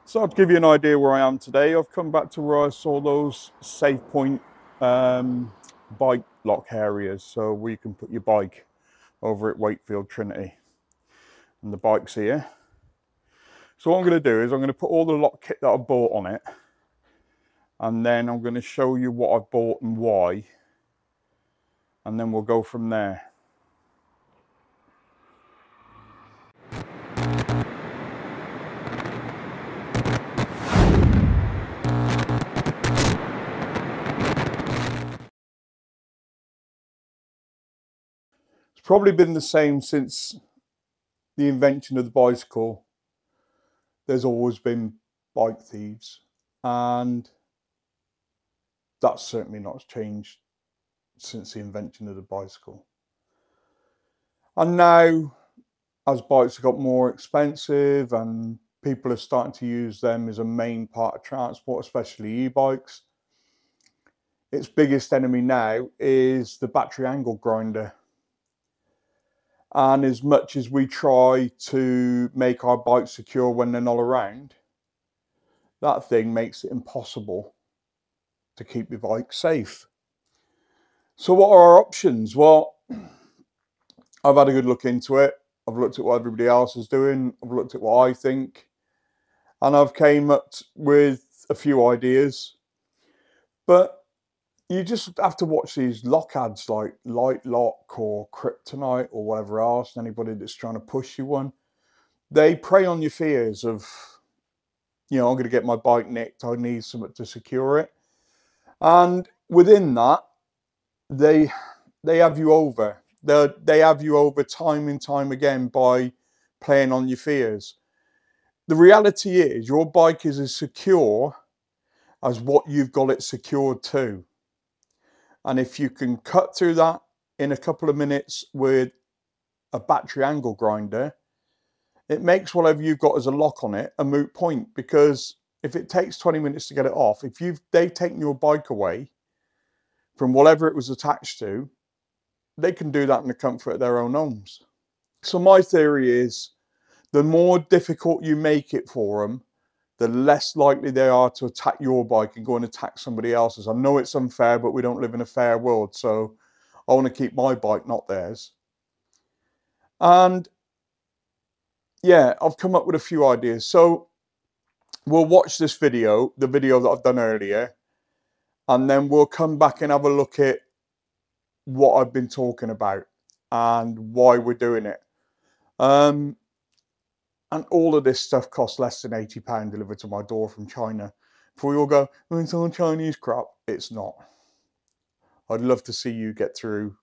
So to give you an idea where I am today, I've come back to where I saw those safe point bike lock areas, so where you can put your bike over at Wakefield Trinity. And the bike's here. So what I'm going to do is I'm going to put all the lock kit that I bought on it, and then I'm going to show you what I've bought and why, and then we'll go from there. It's probably been the same since the invention of the bicycle. There's always been bike thieves, and that's certainly not changed since the invention of the bicycle. And now, as bikes have got more expensive and people are starting to use them as a main part of transport, especially e-bikes, its biggest enemy now is the battery angle grinder. And as much as we try to make our bikes secure when they're not around, that thing makes it impossible to keep your bike safe. So what are our options? Well, I've had a good look into it. I've looked at what everybody else is doing. I've looked at what I think. And I've came up with a few ideas. But you just have to watch these lock ads like Light Lock or Kryptonite or whatever else. Anybody that's trying to push you one. They prey on your fears of, you know, I'm going to get my bike nicked. I need something to secure it. And within that, they have you over. They have you over time and time again by playing on your fears. The reality is your bike is as secure as what you've got it secured to. And if you can cut through that in a couple of minutes with a battery angle grinder, it makes whatever you've got as a lock on it a moot point. Because if it takes 20 minutes to get it off, if they've taken your bike away from whatever it was attached to, they can do that in the comfort of their own homes. So my theory is, the more difficult you make it for them, the less likely they are to attack your bike and go and attack somebody else's. I know it's unfair, but we don't live in a fair world, so I want to keep my bike, not theirs. And yeah, I've come up with a few ideas. So we'll watch this video, the video that I've done earlier, and then we'll come back and have a look at what I've been talking about and why we're doing it. And all of this stuff costs less than £80 delivered to my door from China. Before you all go, oh, it's all Chinese crap. It's not. I'd love to see you get through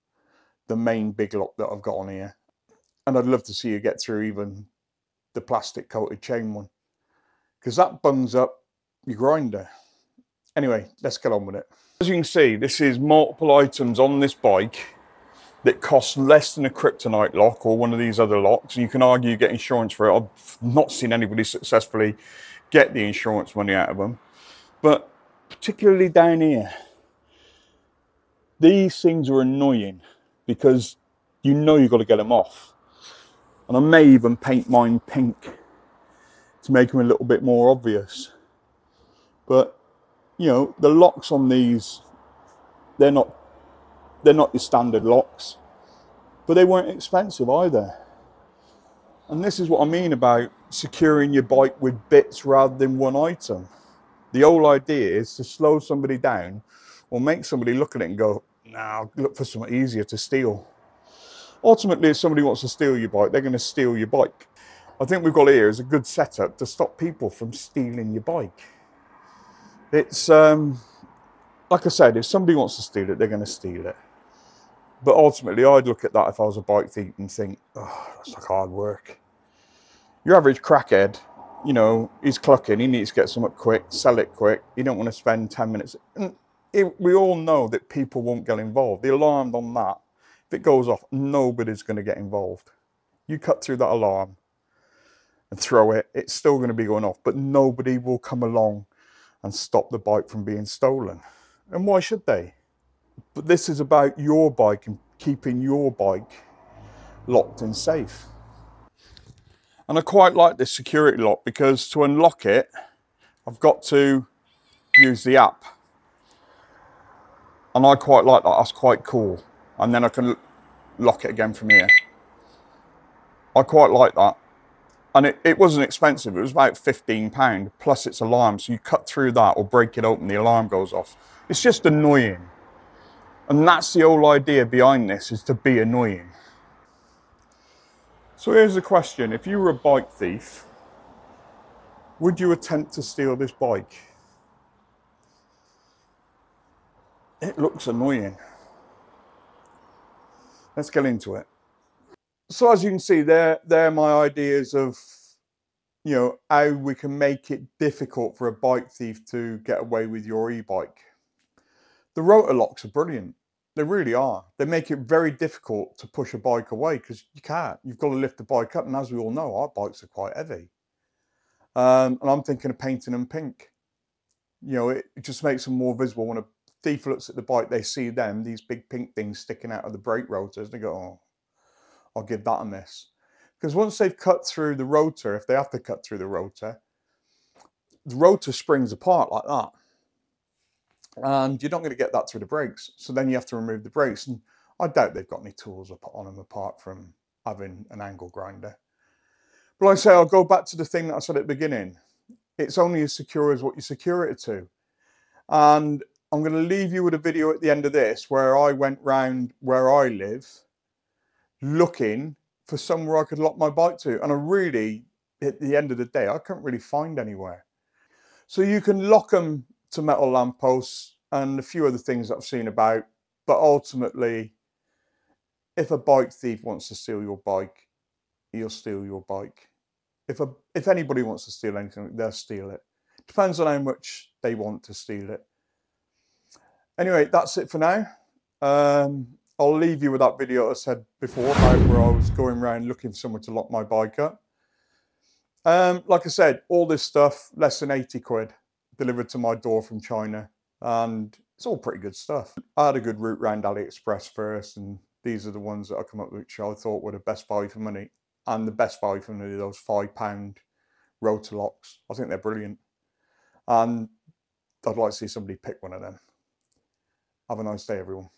the main big lock that I've got on here. And I'd love to see you get through even the plastic coated chain one, because that bungs up your grinder. Anyway, let's get on with it. As you can see, this is multiple items on this bike that cost less than a Kryptonite lock or one of these other locks. And you can argue you get insurance for it. I've not seen anybody successfully get the insurance money out of them. But particularly down here, these things are annoying because you know you've got to get them off. And I may even paint mine pink to make them a little bit more obvious. But, you know, the locks on these, they're not your standard locks, but they weren't expensive either. And this is what I mean about securing your bike with bits rather than one item. The whole idea is to slow somebody down or make somebody look at it and go, nah, look for something easier to steal. Ultimately, if somebody wants to steal your bike, they're going to steal your bike. I think we've got here is a good setup to stop people from stealing your bike. It's, like I said, if somebody wants to steal it, they're going to steal it. But ultimately, I'd look at that if I was a bike thief and think, oh, that's like hard work. Your average crackhead, you know, he's clucking, he needs to get something quick, sell it quick. You don't want to spend 10 minutes. And we all know that people won't get involved. The alarm on that, if it goes off, nobody's going to get involved. You cut through that alarm and throw it, it's still going to be going off, but nobody will come along and stop the bike from being stolen. And why should they? But this is about your bike and keeping your bike locked and safe. And I quite like this security lock because to unlock it, I've got to use the app. And I quite like that, that's quite cool. And then I can lock it again from here. I quite like that. And it wasn't expensive, it was about £15 plus its alarm. So you cut through that or break it open, the alarm goes off. It's just annoying. And that's the whole idea behind this, is to be annoying. So here's the question, if you were a bike thief, would you attempt to steal this bike? It looks annoying. Let's get into it. So as you can see, they're my ideas of, you know, how we can make it difficult for a bike thief to get away with your e-bike. The rotor locks are brilliant. They really are. They make it very difficult to push a bike away because you can't. You've got to lift the bike up, and as we all know, our bikes are quite heavy. And I'm thinking of painting them pink. You know, it just makes them more visible. When a thief looks at the bike, they see them, these big pink things sticking out of the brake rotors. They go, oh, I'll give that a miss. Because once they've cut through the rotor, if they have to cut through the rotor springs apart like that. And you're not going to get that through the brakes. So then you have to remove the brakes. And I doubt they've got any tools on them apart from having an angle grinder. But like I say, I'll go back to the thing that I said at the beginning. It's only as secure as what you secure it to. And I'm going to leave you with a video at the end of this where I went round where I live looking for somewhere I could lock my bike to. And I really, at the end of the day, I couldn't really find anywhere. So you can lock them to metal lampposts and a few other things that I've seen about. But ultimately, if a bike thief wants to steal your bike, he'll steal your bike. If anybody wants to steal anything, they'll steal it. Depends on how much they want to steal it. Anyway, that's it for now. I'll leave you with that video I said before about where I was going around looking for someone to lock my bike up. Like I said, all this stuff, less than 80 quid, delivered to my door from China. And it's all pretty good stuff. I had a good route round AliExpress first, and these are the ones that I come up with, which I thought were the best value for money. And the best value for money, those £5 rotor locks. I think they're brilliant. And I'd like to see somebody pick one of them. Have a nice day, everyone.